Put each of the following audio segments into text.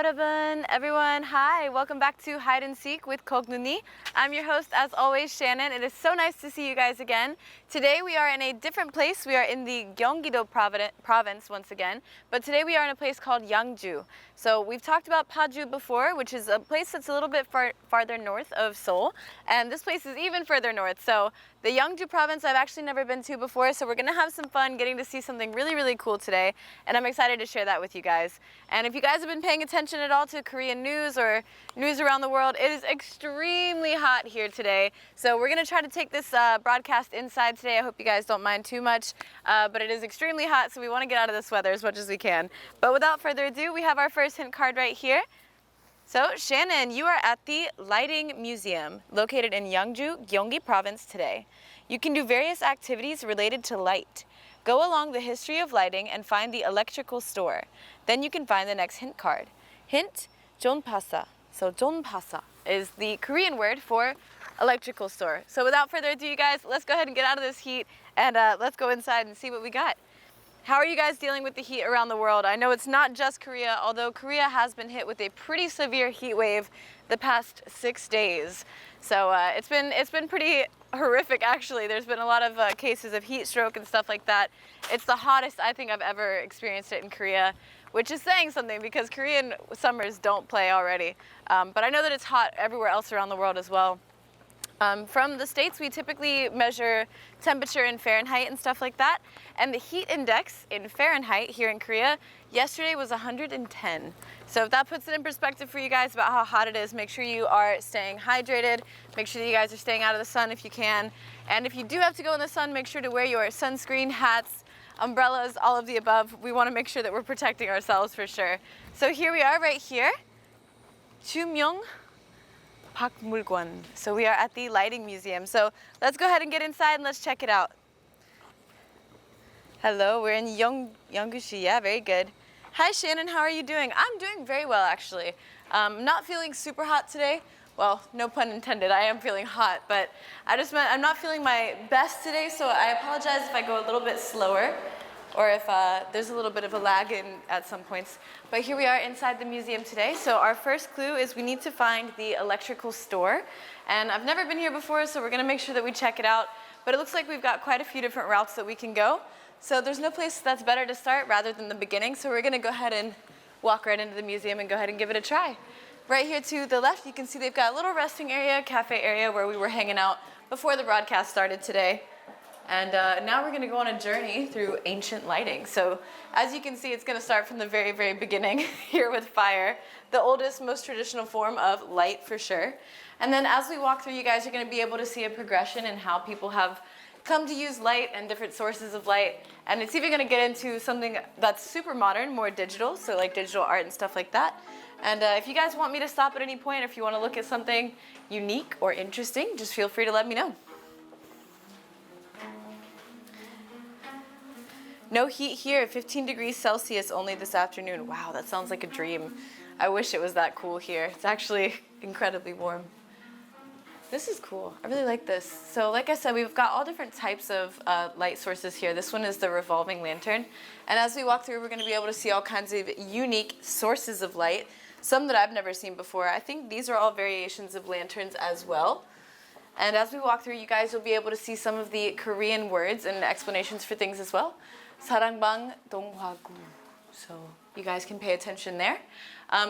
여러분, everyone, hi. Welcome back to Hide and Seek with Kocnuni. I'm your host, as always, Shannon. It is so nice to see you guys again. Today we are in a different place. We are in the Gyeongi-do province once again, but today we are in a place called Yangju. So we've talked about Paju before, which is a place that's a little bit farther north of Seoul, and this place is even further north. So the Yangju province I've actually never been to before, so we're gonna have some fun getting to see something really, really cool today, and I'm excited to share that with you guys. And if you guys have been paying attention at all to Korean news or news around the world, it is extremely hot here today. So we're gonna try to take this broadcast inside today. I hope you guys don't mind too much, but it is extremely hot, so we wanna get out of this weather as much as we can. But without further ado, we have our first hint card right here. So Shannon, you are at the Lighting Museum, located in Yangju, Gyeongi Province today. You can do various activities related to light. Go along the history of lighting and find the electrical store. Then you can find the next hint card. Hint, jonpasa. So jonpasa is the Korean word for electrical store. So without further ado, you guys, let's go ahead and get out of this heat and let's go inside and see what we got. How are you guys dealing with the heat around the world? I know it's not just Korea, although Korea has been hit with a pretty severe heat wave the past 6 days. So it's been pretty horrific, actually. There's been a lot of cases of heat stroke and stuff like that. It's the hottest I think I've ever experienced it in Korea, which is saying something because Korean summers don't play already. But I know that it's hot everywhere else around the world as well. From the States, we typically measure temperature in Fahrenheit and stuff like that. And the heat index in Fahrenheit here in Korea yesterday was 110. So if that puts it in perspective for you guys about how hot it is, make sure you are staying hydrated. Make sure that you guys are staying out of the sun if you can. And if you do have to go in the sun, make sure to wear your sunscreen, hats, umbrellas, all of the above. We want to make sure that we're protecting ourselves for sure. So here we are right here. Chumyong Pakmulgwon. So we are at the Lighting Museum. So let's go ahead and get inside and let's check it out. Hello, we're in Yangju. Yeah, very good. Hi Shannon, how are you doing? I'm doing very well actually. Not feeling super hot today. Well, no pun intended, I am feeling hot, but I just meant I'm not feeling my best today, so I apologize if I go a little bit slower or if there's a little bit of a lag in at some points. But here we are inside the museum today. So our first clue is we need to find the electrical store. And I've never been here before, so we're gonna make sure that we check it out. But it looks like we've got quite a few different routes that we can go. So there's no place that's better to start rather than the beginning. So we're gonna go ahead and walk right into the museum and go ahead and give it a try. Right here to the left, you can see they've got a little resting area, cafe area where we were hanging out before the broadcast started today. And now we're going to go on a journey through ancient lighting. So as you can see, it's going to start from the very, very beginning here with fire, the oldest, most traditional form of light for sure. And then as we walk through, you guys are going to be able to see a progression in how people have come to use light and different sources of light. And it's even going to get into something that's super modern, more digital, so like digital art and stuff like that. And if you guys want me to stop at any point, or if you want to look at something unique or interesting, just feel free to let me know. No heat here, 15 degrees Celsius only this afternoon. Wow, that sounds like a dream. I wish it was that cool here. It's actually incredibly warm. This is cool. I really like this. So like I said, we've got all different types of light sources here. This one is the revolving lantern. And as we walk through, we're going to be able to see all kinds of unique sources of light, some that I've never seen before. I think these are all variations of lanterns as well. And as we walk through, you guys will be able to see some of the Korean words and explanations for things as well. 사랑방 동화구. So you guys can pay attention there.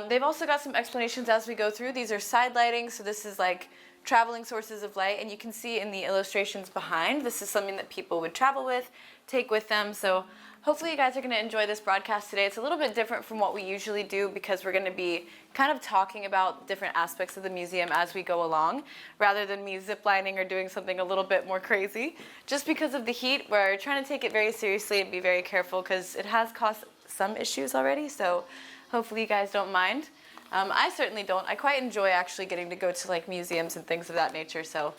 They've also got some explanations as we go through. These are side lighting, so this is like traveling sources of light, and you can see in the illustrations behind, this is something that people would travel with, take with them. So hopefully you guys are going to enjoy this broadcast today. It's a little bit different from what we usually do because we're going to be kind of talking about different aspects of the museum as we go along, rather than me ziplining or doing something a little bit more crazy. Just because of the heat, we're trying to take it very seriously and be very careful because it has caused some issues already, so hopefully you guys don't mind. I certainly don't. I quite enjoy actually getting to go to like museums and things of that nature, so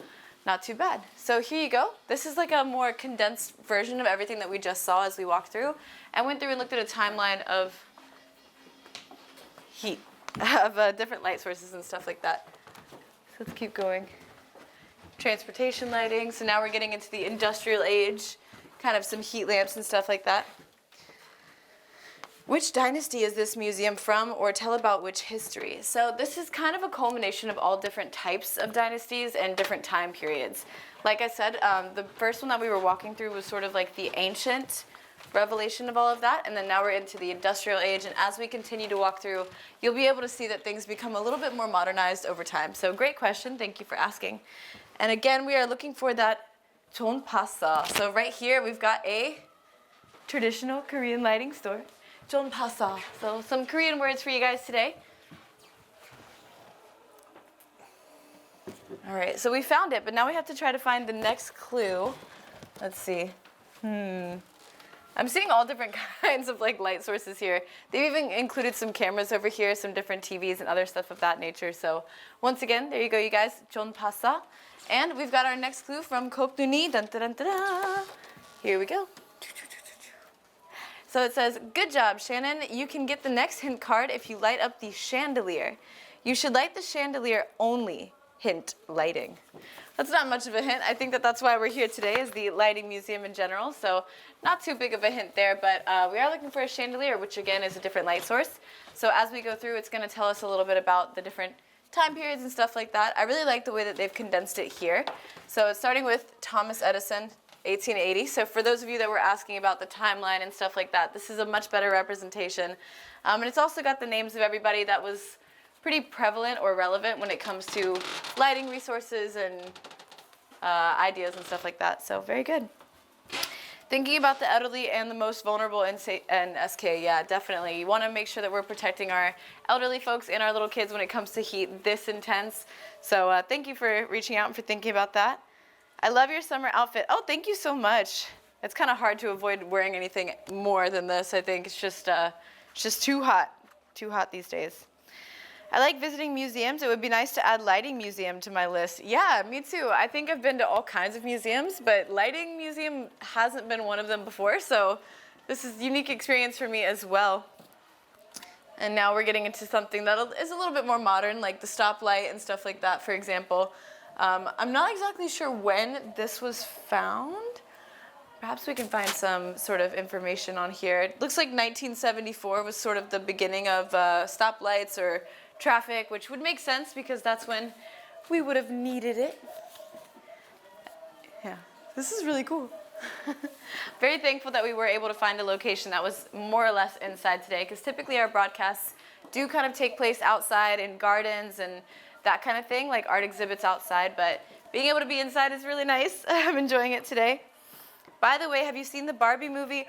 not too bad. So here you go. This is like a more condensed version of everything that we just saw as we walked through. I went through and looked at a timeline of heat, of different light sources and stuff like that. So let's keep going. Transportation lighting. So now we're getting into the industrial age, kind of some heat lamps and stuff like that. Which dynasty is this museum from, or tell about which history? So this is kind of a culmination of all different types of dynasties and different time periods. Like I said, the first one that we were walking through was sort of like the ancient revelation of all of that, and then now we're into the industrial age, and as we continue to walk through, you'll be able to see that things become a little bit more modernized over time. So great question, thank you for asking. And again, we are looking for that Jeonpasa. So right here, we've got a traditional Korean lighting store. Jeonpasa. So some Korean words for you guys today. All right, so we found it, but now we have to try to find the next clue. Let's see. I'm seeing all different kinds of like light sources here. They've even included some cameras over here, some different TVs and other stuff of that nature. So once again, there you go, you guys, Jeonpasa. And we've got our next clue from Kocnuni. Dun, dun, dun, dun, dun. Here we go. So it says, good job, Shannon. You can get the next hint card if you light up the chandelier. You should light the chandelier only. Hint, lighting. That's not much of a hint. I think that that's why we're here today, is the lighting museum in general. So not too big of a hint there, but we are looking for a chandelier, which again is a different light source. So as we go through, it's going to tell us a little bit about the different time periods and stuff like that. I really like the way that they've condensed it here. So it's starting with Thomas Edison, 1880. So for those of you that were asking about the timeline and stuff like that, this is a much better representation. And it's also got the names of everybody that was pretty prevalent or relevant when it comes to lighting resources and ideas and stuff like that. So very good. Thinking about the elderly and the most vulnerable in SK, yeah, definitely. You want to make sure that we're protecting our elderly folks and our little kids when it comes to heat this intense. So thank you for reaching out and for thinking about that. I love your summer outfit. Oh, thank you so much. It's kind of hard to avoid wearing anything more than this. I think it's just too hot these days. I like visiting museums. It would be nice to add lighting museum to my list. Yeah, me too. I think I've been to all kinds of museums, but lighting museum hasn't been one of them before, so this is a unique experience for me as well. And now we're getting into something that is a little bit more modern, like the stoplight and stuff like that, for example. I'm not exactly sure when this was found. Perhaps we can find some sort of information on here. It looks like 1974 was sort of the beginning of stoplights or traffic, which would make sense because that's when we would have needed it. Yeah, this is really cool. Very thankful that we were able to find a location that was more or less inside today, because typically our broadcasts do kind of take place outside in gardens and that kind of thing, like art exhibits outside, but being able to be inside is really nice. I'm enjoying it today. By the way, have you seen the Barbie movie?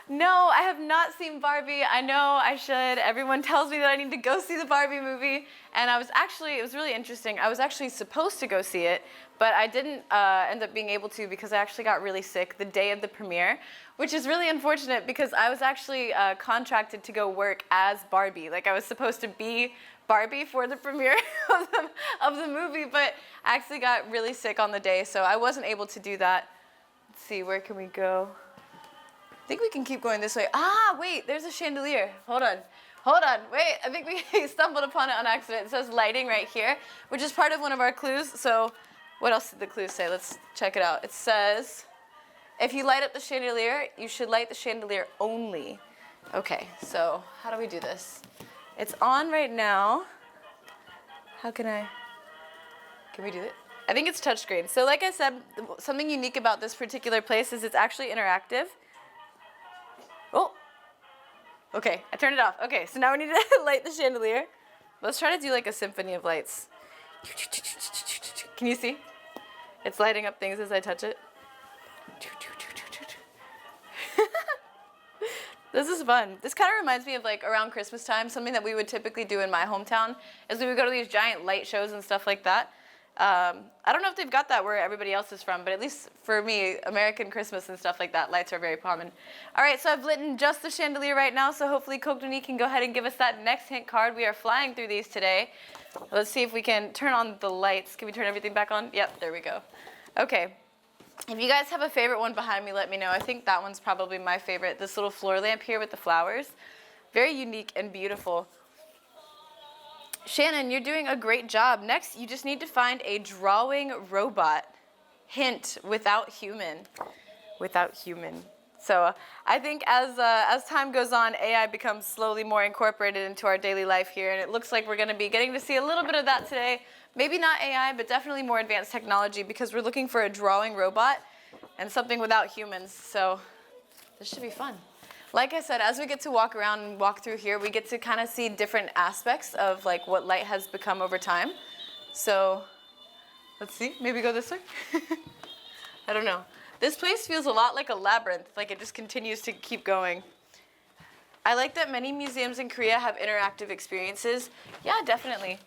No, I have not seen Barbie. I know I should. Everyone tells me that I need to go see the Barbie movie. And it was really interesting. I was actually supposed to go see it, but I didn't end up being able to because I actually got really sick the day of the premiere, which is really unfortunate because I was actually contracted to go work as Barbie. Like I was supposed to be Barbie for the premiere of the movie, but I actually got really sick on the day, so I wasn't able to do that. Let's see, where can we go? I think we can keep going this way. Ah, wait, there's a chandelier. Hold on, wait, I think we stumbled upon it on accident. It says lighting right here, which is part of one of our clues. So what else did the clue say? Let's check it out. It says, if you light up the chandelier, you should light the chandelier only. Okay, so how do we do this? It's on right now. Can we do it? I think it's touchscreen. So like I said, something unique about this particular place is it's actually interactive. Oh, okay, I turned it off. Okay, so now we need to light the chandelier. Let's try to do like a symphony of lights. Can you see? It's lighting up things as I touch it. This is fun. This kind of reminds me of like around Christmas time, something that we would typically do in my hometown is we would go to these giant light shows and stuff like that. I don't know if they've got that where everybody else is from, but at least for me, American Christmas and stuff like that, lights are very common. All right, so I've lit just the chandelier right now, so hopefully Kocnuni can go ahead and give us that next hint card. We are flying through these today. Let's see if we can turn on the lights. Can we turn everything back on? Yep, there we go. Okay. If you guys have a favorite one behind me, let me know. I think that one's probably my favorite. This little floor lamp here with the flowers. Very unique and beautiful. Shannon, you're doing a great job. Next, you just need to find a drawing robot. Hint, without human. Without human. So I think as time goes on, AI becomes slowly more incorporated into our daily life here, and it looks like we're going to be getting to see a little bit of that today. Maybe not AI, but definitely more advanced technology, because we're looking for a drawing robot and something without humans. So this should be fun. Like I said, as we get to walk around and walk through here, we get to kind of see different aspects of like what light has become over time. So let's see, maybe go this way. I don't know. This place feels a lot like a labyrinth, like it just continues to keep going. I like that many museums in Korea have interactive experiences. Yeah, definitely.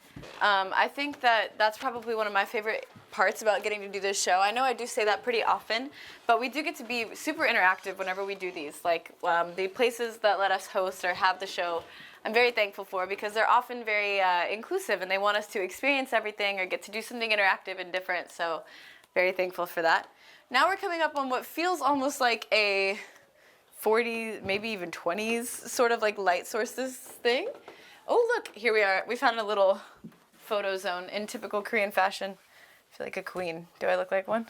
I think that that's probably one of my favorite parts about getting to do this show. I know I do say that pretty often, but we do get to be super interactive whenever we do these. Like the places that let us host or have the show, I'm very thankful for, because they're often very inclusive, and they want us to experience everything or get to do something interactive and different. So very thankful for that. Now we're coming up on what feels almost like a 40s, maybe even 20s sort of like light sources thing. Oh, look, here we are. We found a little photo zone in typical Korean fashion. I feel like a queen. Do I look like one?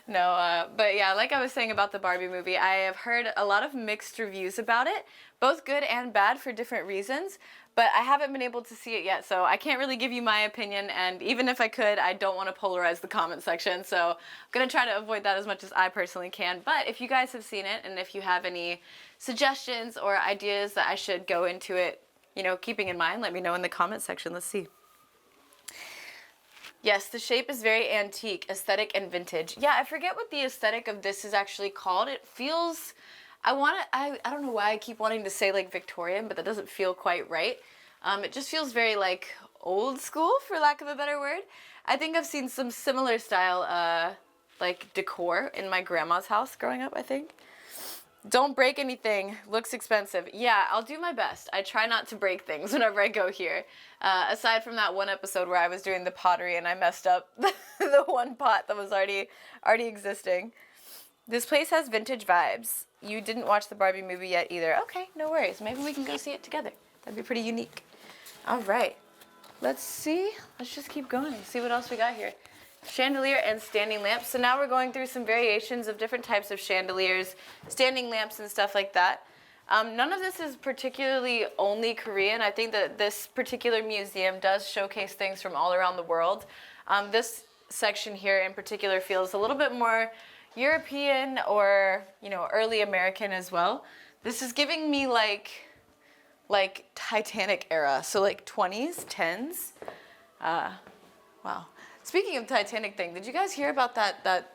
No, but yeah, like I was saying about the Barbie movie, I have heard a lot of mixed reviews about it, both good and bad for different reasons, but I haven't been able to see it yet, so I can't really give you my opinion, and even if I could, I don't want to polarize the comment section, so I'm going to try to avoid that as much as I personally can. But if you guys have seen it, and if you have any suggestions or ideas that I should go into it, you know, keeping in mind, let me know in the comment section. Let's see. Yes, the shape is very antique, aesthetic, and vintage. Yeah, I forget what the aesthetic of this is actually called. It feels, I don't know why I keep wanting to say like Victorian, but that doesn't feel quite right. It just feels very like old school, for lack of a better word. I think I've seen some similar style like decor in my grandma's house growing up, I think. Don't break anything. Looks expensive. Yeah, I'll do my best. I try not to break things whenever I go here. Aside from that one episode where I was doing the pottery and I messed up the one pot that was already existing. This place has vintage vibes. You didn't watch the Barbie movie yet either. Okay, no worries. Maybe we can go see it together. That'd be pretty unique. All right. Let's see. Let's just keep going. See what else we got here. Chandelier and standing lamps. So now we're going through some variations of different types of chandeliers, standing lamps, and stuff like that. None of this is particularly only Korean. I think that this particular museum does showcase things from all around the world. This section here in particular feels a little bit more European or, you know, early American as well. This is giving me like Titanic era, so like 20s, 10s. Wow. Speaking of Titanic thing, did you guys hear about that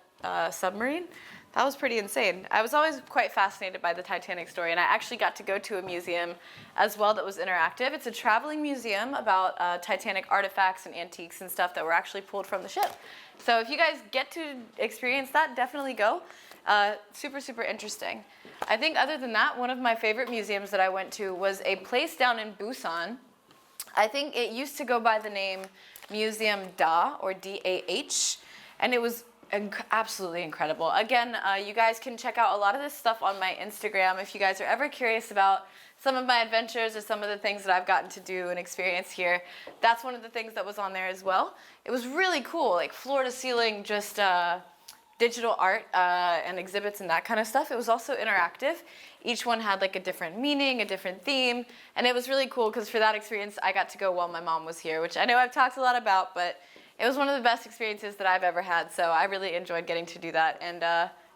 submarine? That was pretty insane. I was always quite fascinated by the Titanic story, and I actually got to go to a museum as well that was interactive. It's a traveling museum about Titanic artifacts and antiques and stuff that were actually pulled from the ship. So if you guys get to experience that, definitely go. Super, super interesting. I think other than that, one of my favorite museums that I went to was a place down in Busan. I think it used to go by the name Museum Da, or D-A-H, and it was absolutely incredible. Again, you guys can check out a lot of this stuff on my Instagram if you guys are ever curious about some of my adventures or some of the things that I've gotten to do and experience here. That's one of the things that was on there as well. It was really cool, like floor to ceiling, just digital art and exhibits and that kind of stuff. It was also interactive. Each one had like a different meaning, a different theme, and it was really cool because for that experience I got to go while my mom was here, which I know I've talked a lot about, but it was one of the best experiences that I've ever had, so I really enjoyed getting to do that. And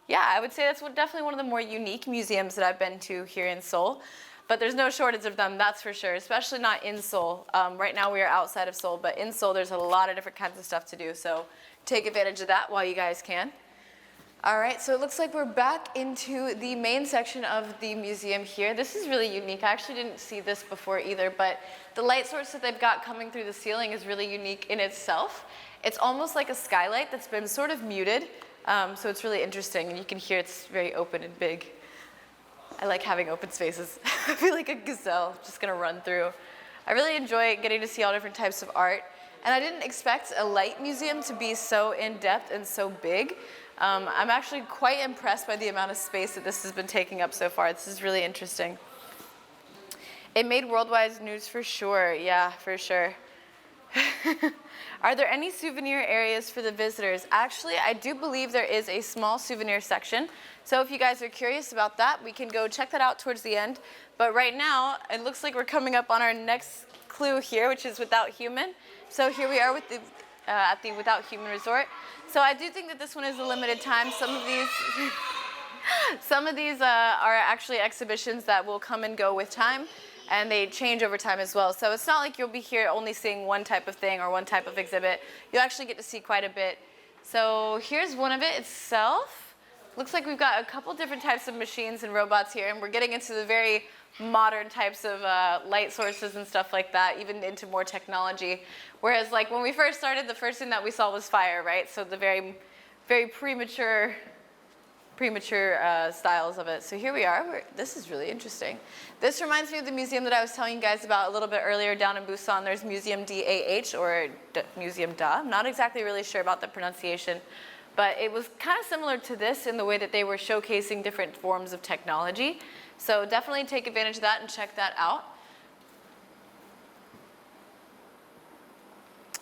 yeah, I would say that's definitely one of the more unique museums that I've been to here in Seoul, but there's no shortage of them, that's for sure, especially not in Seoul. Right now we are outside of Seoul, but in Seoul there's a lot of different kinds of stuff to do, so take advantage of that while you guys can. All right, so it looks like we're back into the main section of the museum here. This is really unique. I actually didn't see this before either, but the light source that they've got coming through the ceiling is really unique in itself. It's almost like a skylight that's been sort of muted, so it's really interesting, and you can hear it's very open and big. I like having open spaces. I feel like a gazelle just gonna run through. I really enjoy getting to see all different types of art, and I didn't expect a light museum to be so in-depth and so big. I'm actually quite impressed by the amount of space that this has been taking up so far. This is really interesting. It made worldwide news for sure. Yeah, for sure. Are there any souvenir areas for the visitors? Actually, I do believe there is a small souvenir section. So if you guys are curious about that, we can go check that out towards the end. But right now, it looks like we're coming up on our next clue here, which is without human. So here we are with the, at the Without Human Resort. So I do think that this one is a limited time. Some of these are actually exhibitions that will come and go with time, and they change over time as well. So it's not like you'll be here only seeing one type of thing or one type of exhibit. You'll actually get to see quite a bit. So here's one of it itself. Looks like we've got a couple different types of machines and robots here, and we're getting into the very modern types of light sources and stuff like that, even into more technology. Whereas like when we first started, the first thing that we saw was fire, right? So the very, very premature styles of it. So here we are. This is really interesting. This reminds me of the museum that I was telling you guys about a little bit earlier down in Busan. There's Museum DAH or Museum Da. I'm not exactly really sure about the pronunciation, but it was kind of similar to this in the way that they were showcasing different forms of technology. So definitely take advantage of that and check that out.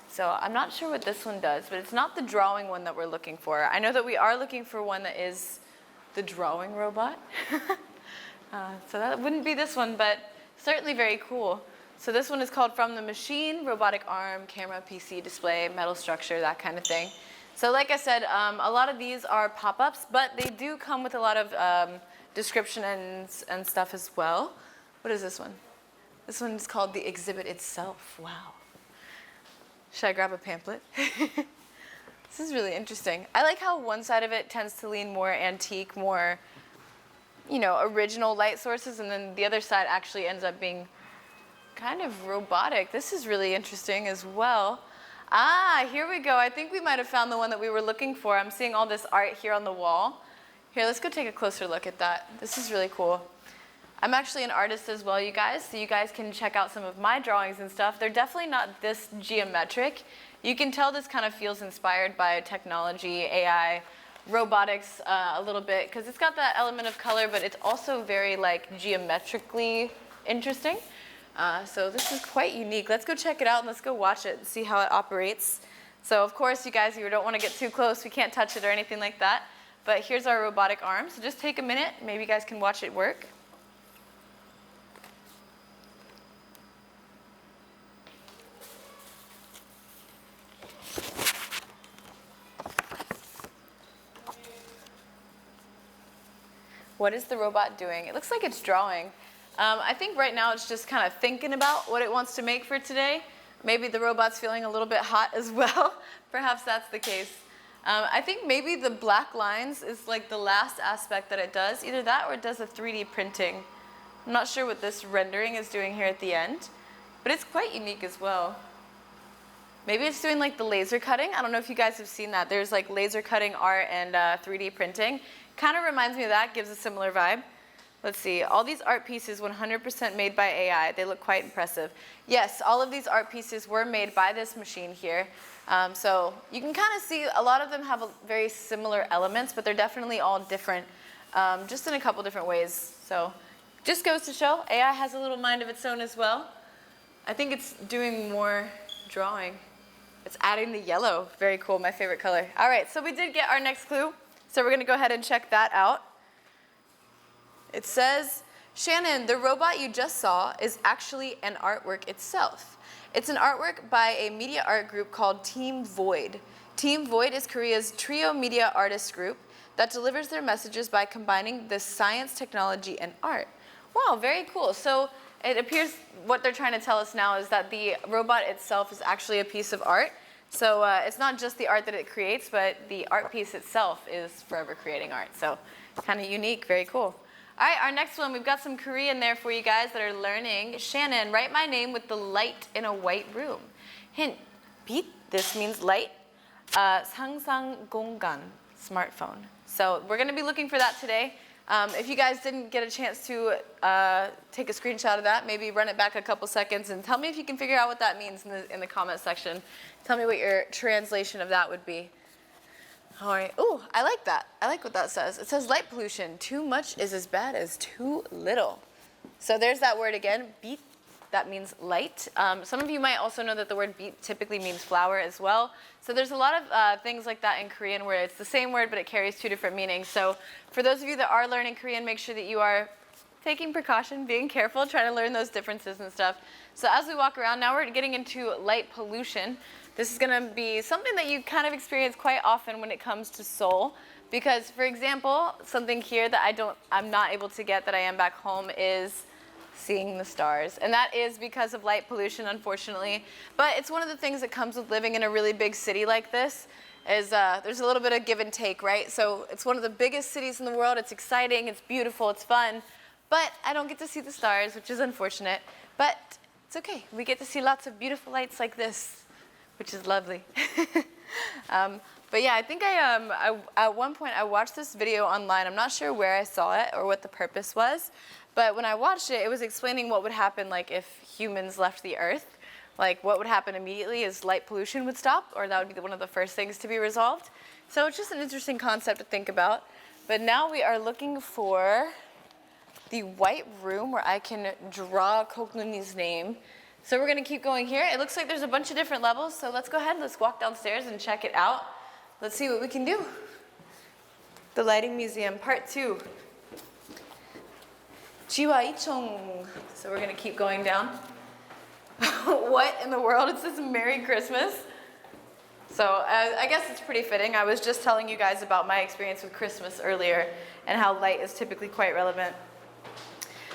So I'm not sure what this one does, but it's not the drawing one that we're looking for. I know that we are looking for one that is the drawing robot. So that wouldn't be this one, but certainly very cool. So this one is called From the Machine, robotic arm, camera, PC, display, metal structure, that kind of thing. So like I said, a lot of these are pop-ups, but they do come with a lot of description and stuff as well. What is this one? This one is called The Exhibit Itself. Wow. Should I grab a pamphlet? This is really interesting. I like how one side of it tends to lean more antique, more, you know, original light sources, and then the other side actually ends up being kind of robotic. This is really interesting as well. Ah, here we go. I think we might have found the one that we were looking for. I'm seeing all this art here on the wall. Here, let's go take a closer look at that. This is really cool. I'm actually an artist as well, you guys, so you guys can check out some of my drawings and stuff. They're definitely not this geometric. You can tell this kind of feels inspired by technology, AI, robotics a little bit, because it's got that element of color, but it's also very like geometrically interesting. So this is quite unique. Let's go check it out and let's go watch it and see how it operates. So of course, you guys, you don't want to get too close. We can't touch it or anything like that. But here's our robotic arm. So just take a minute. Maybe you guys can watch it work. What is the robot doing? It looks like it's drawing. I think right now it's just kind of thinking about what it wants to make for today. Maybe the robot's feeling a little bit hot as well. Perhaps that's the case. I think maybe the black lines is like the last aspect that it does. Either that or it does a 3D printing. I'm not sure what this rendering is doing here at the end, but it's quite unique as well. Maybe it's doing like the laser cutting. I don't know if you guys have seen that. There's like laser cutting art and 3D printing. Kind of reminds me of that, gives a similar vibe. Let's see, all these art pieces 100% made by AI. They look quite impressive. Yes, all of these art pieces were made by this machine here. So you can kind of see a lot of them have very similar elements, but they're definitely all different, just in a couple different ways. So just goes to show, AI has a little mind of its own as well. I think it's doing more drawing. It's adding the yellow. Very cool, my favorite color. All right, so we did get our next clue. So we're gonna go ahead and check that out. It says, Shannon, the robot you just saw is actually an artwork itself. It's an artwork by a media art group called Team Void. Team Void is Korea's trio media artist group that delivers their messages by combining the science, technology, and art. Wow, very cool. So it appears what they're trying to tell us now is that the robot itself is actually a piece of art. So it's not just the art that it creates, but the art piece itself is forever creating art. So kind of unique, very cool. All right, our next one, we've got some Korean there for you guys that are learning. Shannon, write my name with the light in a white room. Hint, 빛, this means light. 상상 공간, smartphone. So we're gonna be looking for that today. If you guys didn't get a chance to take a screenshot of that, maybe run it back a couple seconds and tell me if you can figure out what that means in the comment section. Tell me what your translation of that would be. All right. Ooh, I like that. I like what that says. It says light pollution. Too much is as bad as too little. So there's that word again, 빛. that means light. Some of you might also know that the word beet typically means flower as well. So there's a lot of things like that in Korean where it's the same word but it carries two different meanings. So for those of you that are learning Korean, make sure that you are taking precaution, being careful, trying to learn those differences and stuff. So as we walk around, now we're getting into light pollution. This is going to be something that you kind of experience quite often when it comes to Seoul. Because, for example, something here that I'm not able to get that I am back home is seeing the stars. And that is because of light pollution, unfortunately. But it's one of the things that comes with living in a really big city like this, is there's a little bit of give and take, right? So it's one of the biggest cities in the world. It's exciting, it's beautiful, it's fun. But I don't get to see the stars, which is unfortunate. But it's okay. We get to see lots of beautiful lights like this, which is lovely. But yeah, I think at one point I watched this video online. I'm not sure where I saw it or what the purpose was. But when I watched it, it was explaining what would happen like if humans left the Earth. Like what would happen immediately is light pollution would stop, or that would be one of the first things to be resolved. So it's just an interesting concept to think about. But now we are looking for the white room where I can draw Kocnuni's name. So we're going to keep going here. It looks like there's a bunch of different levels, so let's go ahead, let's walk downstairs and check it out. Let's see what we can do. The Lighting Museum, Part 2. 지와이총. So we're going to keep going down. What in the world? It says Merry Christmas. So I guess it's pretty fitting. I was just telling you guys about my experience with Christmas earlier and how light is typically quite relevant.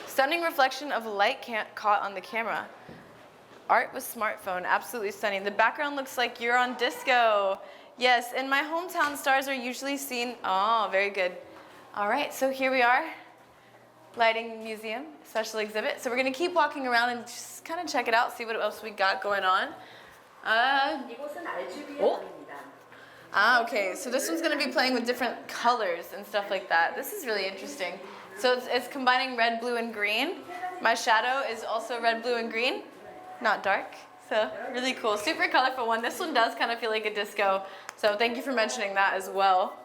Stunning reflection of light caught on the camera. Art with smartphone, absolutely stunning. The background looks like you're on disco. Yes, in my hometown, stars are usually seen. Oh, very good. All right, so here we are. Lighting Museum, special exhibit. So we're gonna keep walking around and just kind of check it out, see what else we got going on. Okay, so this one's gonna be playing with different colors and stuff like that. This is really interesting. So it's combining red, blue, and green. My shadow is also red, blue, and green. Not dark, so really cool. Super colorful one. This one does kind of feel like a disco, so thank you for mentioning that as well.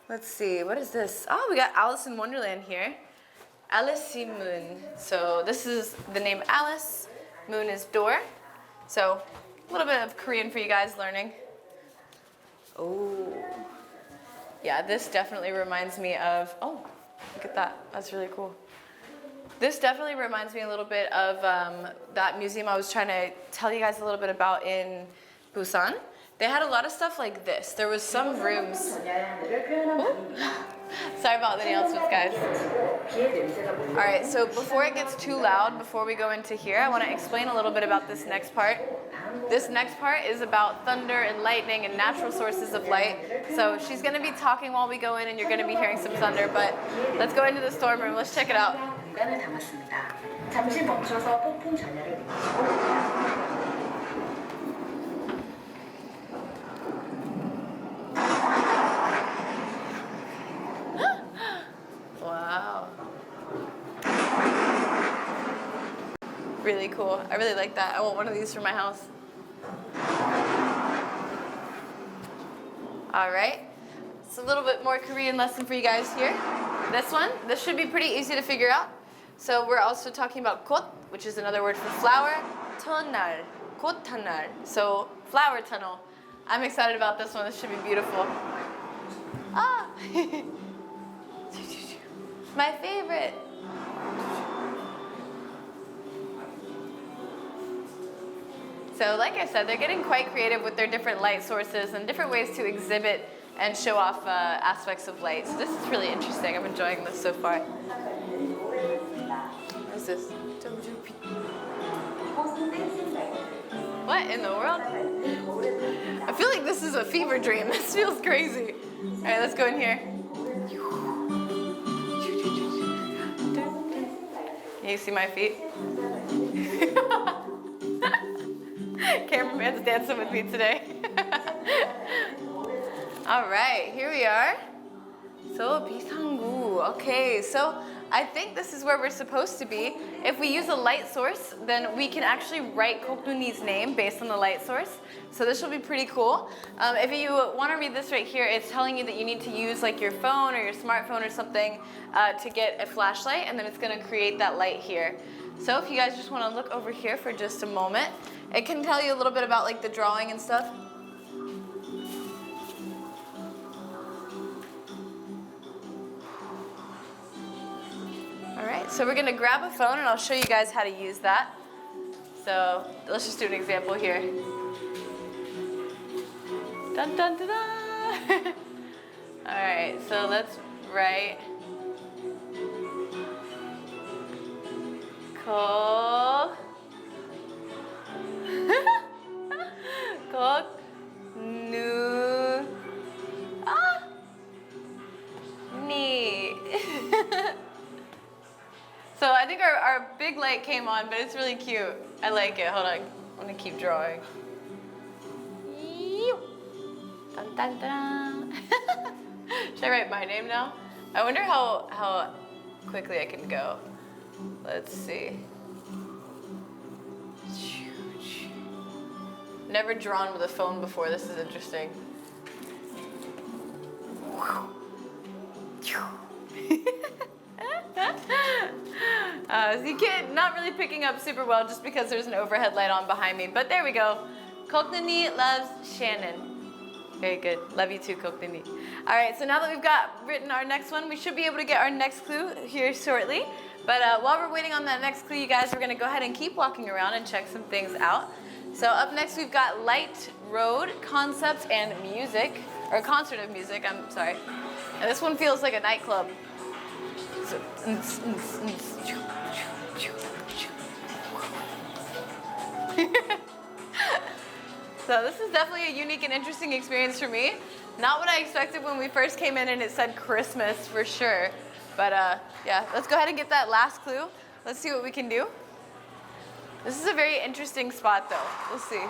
Let's see, what is this? Oh, we got Alice in Wonderland here. Alice Moon. So this is the name Alice. Moon is door. So a little bit of Korean for you guys learning. Oh, yeah, this definitely reminds me of, oh, look at that. That's really cool. This definitely reminds me a little bit of that museum I was trying to tell you guys a little bit about in Busan. They had a lot of stuff like this. There was some rooms. Ooh. Sorry about the announcements, guys. All right, so before it gets too loud, before we go into here, I want to explain a little bit about this next part. This next part is about thunder and lightning and natural sources of light. So she's going to be talking while we go in, and you're going to be hearing some thunder, but let's go into the storm room. Let's check it out. 잠시 멈춰서 폭풍 전야를 Wow. Really cool. I really like that. I want one of these for my house. All right. It's a little bit more Korean lesson for you guys here. This should be pretty easy to figure out. So we're also talking about kot, which is another word for flower. Tunnel, kot tunnel. So flower tunnel. I'm excited about this one. This should be beautiful. Ah, my favorite. So like I said, they're getting quite creative with their different light sources and different ways to exhibit and show off aspects of light. So this is really interesting. I'm enjoying this so far. What is this? What in the world? I feel like this is a fever dream. This feels crazy. All right, let's go in here. Can you see my feet? Cameraman's dancing with me today. All right, here we are. So 비상구. Okay, so I think this is where we're supposed to be. If we use a light source, then we can actually write Kocnuni's name based on the light source. So this will be pretty cool. If you want to read this right here, it's telling you that you need to use like your phone or your smartphone or something to get a flashlight, and then it's going to create that light here. So if you guys just want to look over here for just a moment, it can tell you a little bit about like the drawing and stuff. All right, so we're gonna grab a phone and I'll show you guys how to use that. So let's just do an example here. Dun dun dun dun. All right, so let's write Kocnuni. So I think our big light came on, but it's really cute. I like it. Hold on. I'm gonna keep drawing. Dun, dun, dun. Should I write my name now? I wonder how quickly I can go. Let's see. Never drawn with a phone before. This is interesting. So you can't, not really picking up super well just because there's an overhead light on behind me, but there we go. Kocnuni loves Shannon. Very good. Love you too, Kocnuni. All right, so now that we've got written our next one, we should be able to get our next clue here shortly. But while we're waiting on that next clue, you guys, we're gonna go ahead and keep walking around and check some things out. So up next, we've got light, road, concepts, and music, or concert of music, I'm sorry. And this one feels like a nightclub. So, so this is definitely a unique and interesting experience for me. Not what I expected when we first came in and it said Christmas for sure. But yeah, let's go ahead and get that last clue. Let's see what we can do. This is a very interesting spot though. We'll see.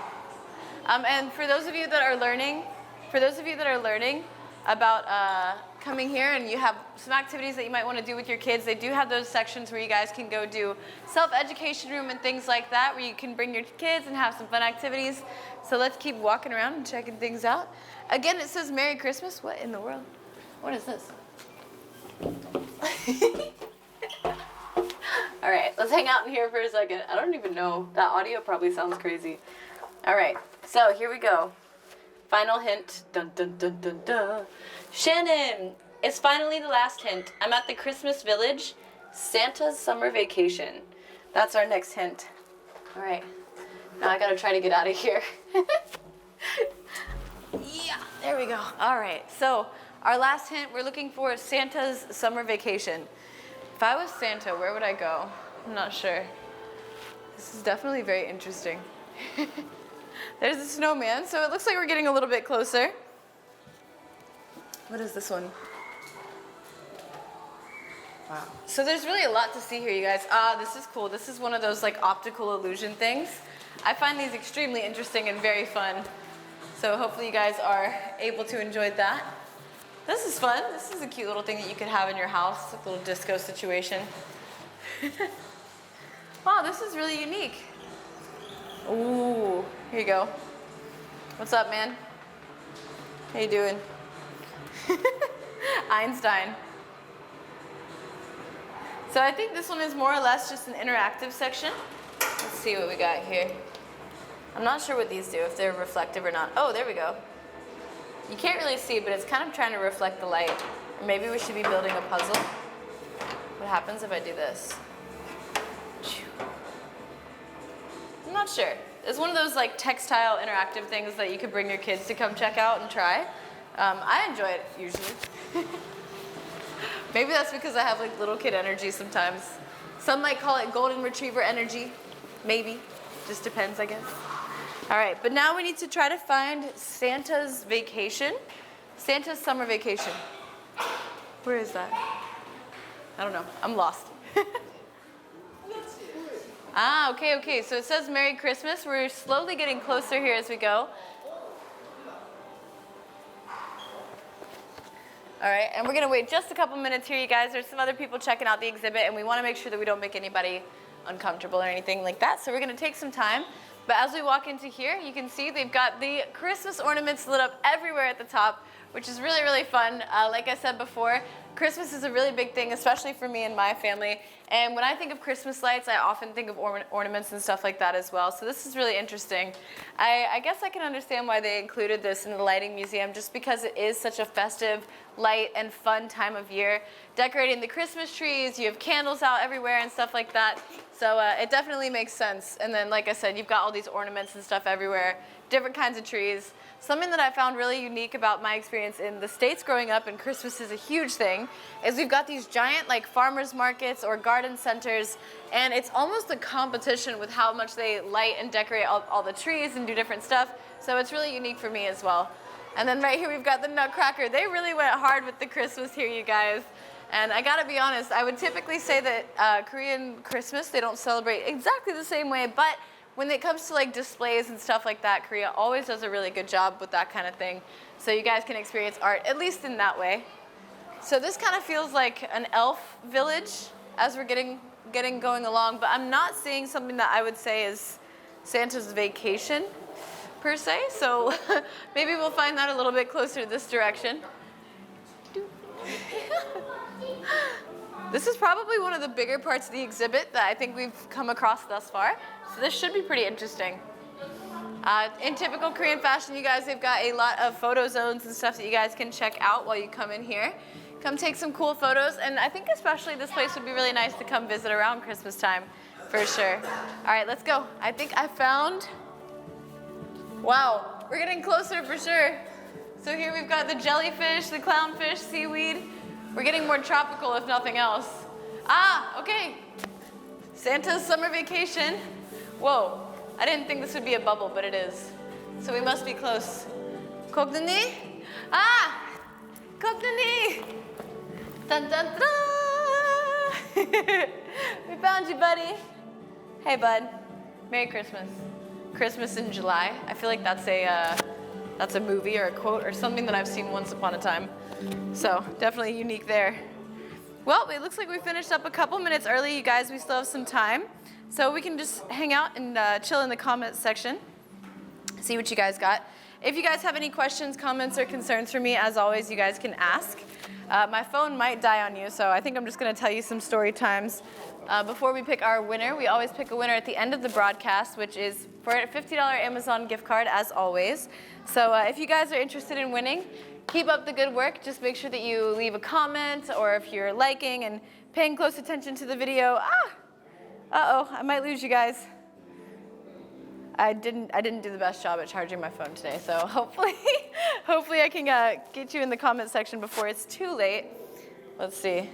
And for those of you that are learning, about coming here and you have some activities that you might want to do with your kids, they do have those sections where you guys can go do self-education room and things like that, where you can bring your kids and have some fun activities. So let's keep walking around and checking things out. Again, it says Merry Christmas. What in the world? What is this? All right, let's hang out in here for a second. I don't even know. That audio probably sounds crazy. All right, so here we go. Final hint. Dun, dun, dun, dun, dun. Shannon, it's finally the last hint. I'm at the Christmas village, Santa's summer vacation. That's our next hint. All right, now I gotta try to get out of here. Yeah, there we go. All right, so our last hint, we're looking for Santa's summer vacation. If I was Santa, where would I go? I'm not sure. This is definitely very interesting. There's a snowman, so it looks like we're getting a little bit closer. What is this one? Wow. So there's really a lot to see here, you guys. This is cool. This is one of those like optical illusion things. I find these extremely interesting and very fun. So hopefully you guys are able to enjoy that. This is fun. This is a cute little thing that you could have in your house, a little disco situation. Wow, this is really unique. Ooh, here you go. What's up, man? How you doing? Einstein. So I think this one is more or less just an interactive section. Let's see what we got here. I'm not sure what these do, if they're reflective or not. Oh, there we go. You can't really see, but it's kind of trying to reflect the light. Or maybe we should be building a puzzle. What happens if I do this? I'm not sure. It's one of those like textile interactive things that you could bring your kids to come check out and try. I enjoy it usually. Maybe that's because I have like little kid energy sometimes. Some might call it golden retriever energy. Maybe. Just depends, I guess. All right, but now we need to try to find Santa's vacation. Santa's summer vacation. Where is that? I don't know. I'm lost. Ah, okay. So it says Merry Christmas. We're slowly getting closer here as we go. All right, and we're gonna wait just a couple minutes here, you guys. There's some other people checking out the exhibit, and we wanna make sure that we don't make anybody uncomfortable or anything like that, so we're gonna take some time. But as we walk into here, you can see they've got the Christmas ornaments lit up everywhere at the top, which is really, really fun. Like I said before, Christmas is a really big thing, especially for me and my family. And when I think of Christmas lights, I often think of ornaments and stuff like that as well. So this is really interesting. I guess I can understand why they included this in the lighting museum, just because it is such a festive, light, and fun time of year. Decorating the Christmas trees, you have candles out everywhere and stuff like that. So it definitely makes sense. And then, like I said, you've got all these ornaments and stuff everywhere, different kinds of trees. Something that I found really unique about my experience in the States growing up, and Christmas is a huge thing, is we've got these giant like farmers markets or garden centers, and it's almost a competition with how much they light and decorate all the trees and do different stuff. So it's really unique for me as well. And then right here we've got the Nutcracker. They really went hard with the Christmas here, you guys. And I gotta be honest, I would typically say that Korean Christmas, they don't celebrate exactly the same way, but when it comes to like displays and stuff like that, Korea always does a really good job with that kind of thing. So you guys can experience art, at least in that way. So this kind of feels like an elf village as we're getting going along, but I'm not seeing something that I would say is Santa's vacation per se. So maybe we'll find that a little bit closer to this direction. This is probably one of the bigger parts of the exhibit that I think we've come across thus far. So this should be pretty interesting. In typical Korean fashion, you guys, they've got a lot of photo zones and stuff that you guys can check out while you come in here. Come take some cool photos, and I think especially this place would be really nice to come visit around Christmas time, for sure. All right, let's go. I think I found, wow, we're getting closer for sure. So here we've got the jellyfish, the clownfish, seaweed. We're getting more tropical, if nothing else. Ah, okay. Santa's summer vacation. Whoa, I didn't think this would be a bubble, but it is. So we must be close. Kocnuni? Ah, Kocnuni! Dun dun dun! We found you, buddy. Hey, bud. Merry Christmas. Christmas in July. I feel like that's a movie or a quote or something that I've seen once upon a time. So definitely unique there. Well, it looks like we finished up a couple minutes early, you guys. We still have some time. So we can just hang out and chill in the comments section, see what you guys got. If you guys have any questions, comments, or concerns for me, as always, you guys can ask. My phone might die on you, so I think I'm just going to tell you some story times. Before we pick our winner, we always pick a winner at the end of the broadcast, which is for a $50 Amazon gift card, as always. So if you guys are interested in winning, keep up the good work. Just make sure that you leave a comment, or if you're liking and paying close attention to the video. Uh-oh, I might lose you guys. I didn't do the best job at charging my phone today, so hopefully I can get you in the comment section before it's too late. Let's see.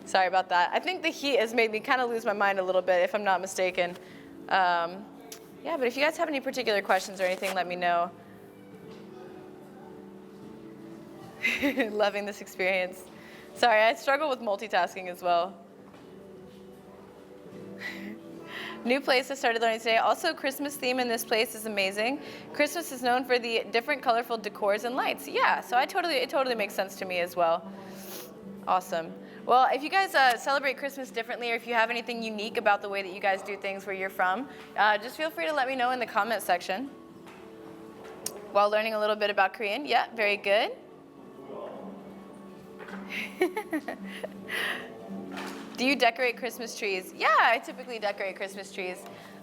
Sorry about that. I think the heat has made me kind of lose my mind a little bit, if I'm not mistaken. Yeah, but if you guys have any particular questions or anything, let me know. Loving this experience. Sorry, I struggle with multitasking as well. New place I started learning today. Also, Christmas theme in this place is amazing. Christmas is known for the different colorful decors and lights. Yeah, so it totally makes sense to me as well. Awesome. Well, if you guys celebrate Christmas differently, or if you have anything unique about the way that you guys do things where you're from, just feel free to let me know in the comment section. While learning a little bit about Korean. Yeah, very good. Do you decorate Christmas trees? Yeah, I typically decorate Christmas trees.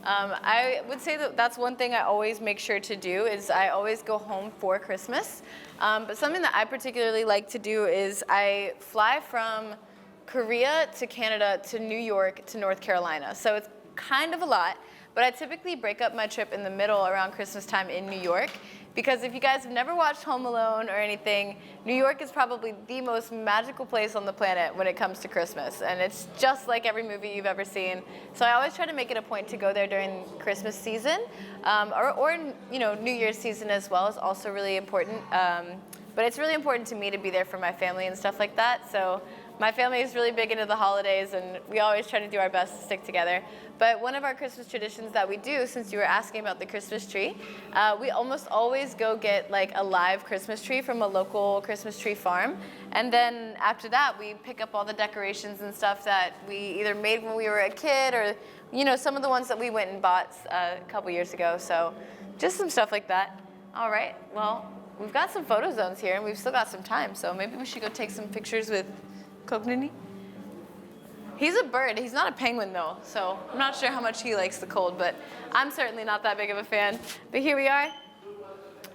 I would say that that's one thing I always make sure to do, is I always go home for Christmas. But something that I particularly like to do is I fly from Korea to Canada to New York to North Carolina. So it's kind of a lot, but I typically break up my trip in the middle around Christmas time in New York. Because if you guys have never watched Home Alone or anything, New York is probably the most magical place on the planet when it comes to Christmas. And it's just like every movie you've ever seen. So I always try to make it a point to go there during Christmas season. Or you know, New Year's season as well is also really important. But it's really important to me to be there for my family and stuff like that. So My family is really big into the holidays, and we always try to do our best to stick together. But one of our Christmas traditions that we do, since you were asking about the Christmas tree, we almost always go get like a live Christmas tree from a local Christmas tree farm. And then after that, we pick up all the decorations and stuff that we either made when we were a kid or, you know, some of the ones that we went and bought a couple years ago. So just some stuff like that. All right, well, we've got some photo zones here, and we've still got some time. So maybe we should go take some pictures with Kocnuni. He's a bird. He's not a penguin, though, so I'm not sure how much he likes the cold, but I'm certainly not that big of a fan. But here we are.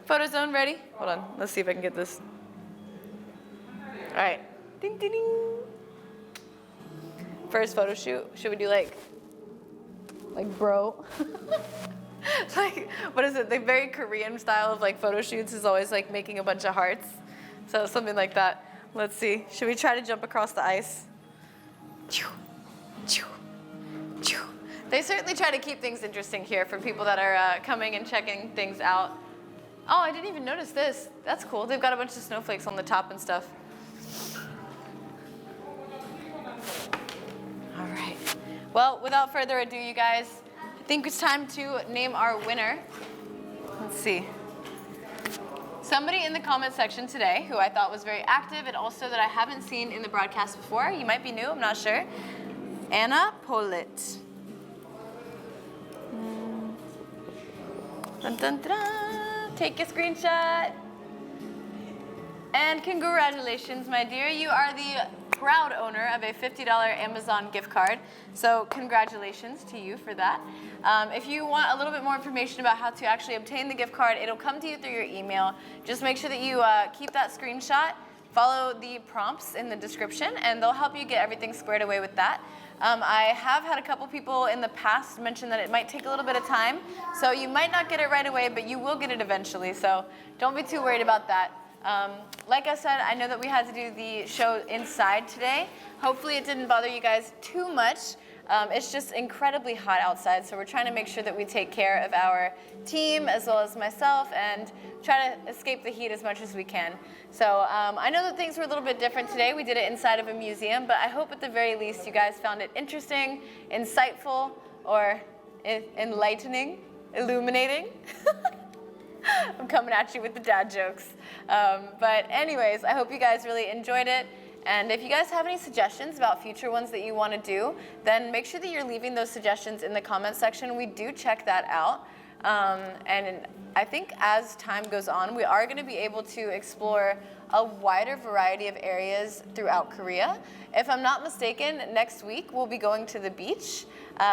Photo zone ready? Hold on. Let's see if I can get this. All right. Ding, ding, ding. First photo shoot. Should we do like bro? Like, what is it? The very Korean style of like photo shoots is always like making a bunch of hearts. So something like that. Let's see. Should we try to jump across the ice? They certainly try to keep things interesting here for people that are coming and checking things out. Oh, I didn't even notice this. That's cool. They've got a bunch of snowflakes on the top and stuff. All right. Well, without further ado, you guys, I think it's time to name our winner. Let's see. Somebody in the comment section today who I thought was very active and also that I haven't seen in the broadcast before. You might be new, I'm not sure. Anna Polit. Dun, dun, dun. Take a screenshot. And congratulations, my dear. You are the proud owner of a $50 Amazon gift card. So congratulations to you for that. If you want a little bit more information about how to actually obtain the gift card, it'll come to you through your email. Just make sure that you keep that screenshot, follow the prompts in the description, and they'll help you get everything squared away with that. I have had a couple people in the past mention that it might take a little bit of time, so you might not get it right away, but you will get it eventually, so don't be too worried about that. Like I said, I know that we had to do the show inside today. Hopefully it didn't bother you guys too much. It's just incredibly hot outside, so we're trying to make sure that we take care of our team as well as myself and try to escape the heat as much as we can. So I know that things were a little bit different today. We did it inside of a museum, but I hope at the very least you guys found it interesting, insightful, or enlightening, illuminating. I'm coming at you with the dad jokes. But anyways, I hope you guys really enjoyed it. And if you guys have any suggestions about future ones that you want to do, then make sure that you're leaving those suggestions in the comment section. We do check that out. And I think as time goes on, we are going to be able to explore a wider variety of areas throughout Korea. If I'm not mistaken, next week we'll be going to the beach.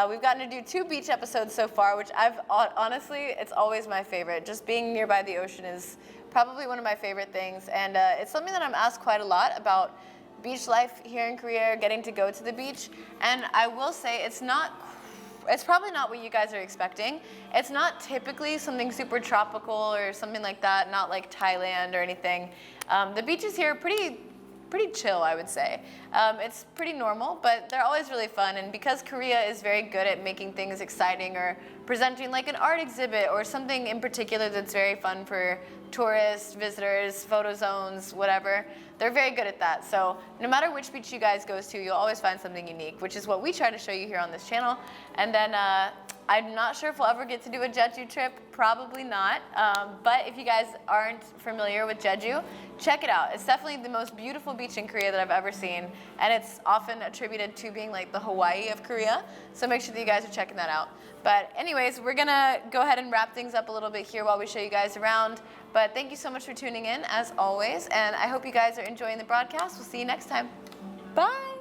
We've gotten to do 2 beach episodes so far, which honestly, it's always my favorite. Just being nearby the ocean is probably one of my favorite things. And it's something that I'm asked quite a lot about beach life here in Korea, getting to go to the beach. And I will say it's probably not what you guys are expecting. It's not typically something super tropical or something like that, not like Thailand or anything. The beaches here are pretty chill, I would say. It's pretty normal, but they're always really fun. And because Korea is very good at making things exciting or presenting like an art exhibit or something in particular that's very fun for tourists, visitors, photo zones, whatever, they're very good at that. So no matter which beach you guys go to, you'll always find something unique, which is what we try to show you here on this channel. And then I'm not sure if we'll ever get to do a Jeju trip, probably not. But if you guys aren't familiar with Jeju, check it out. It's definitely the most beautiful beach in Korea that I've ever seen. And it's often attributed to being like the Hawaii of Korea. So make sure that you guys are checking that out. But anyways, we're gonna go ahead and wrap things up a little bit here while we show you guys around. But thank you so much for tuning in, as always. And I hope you guys are enjoying the broadcast. We'll see you next time. Bye.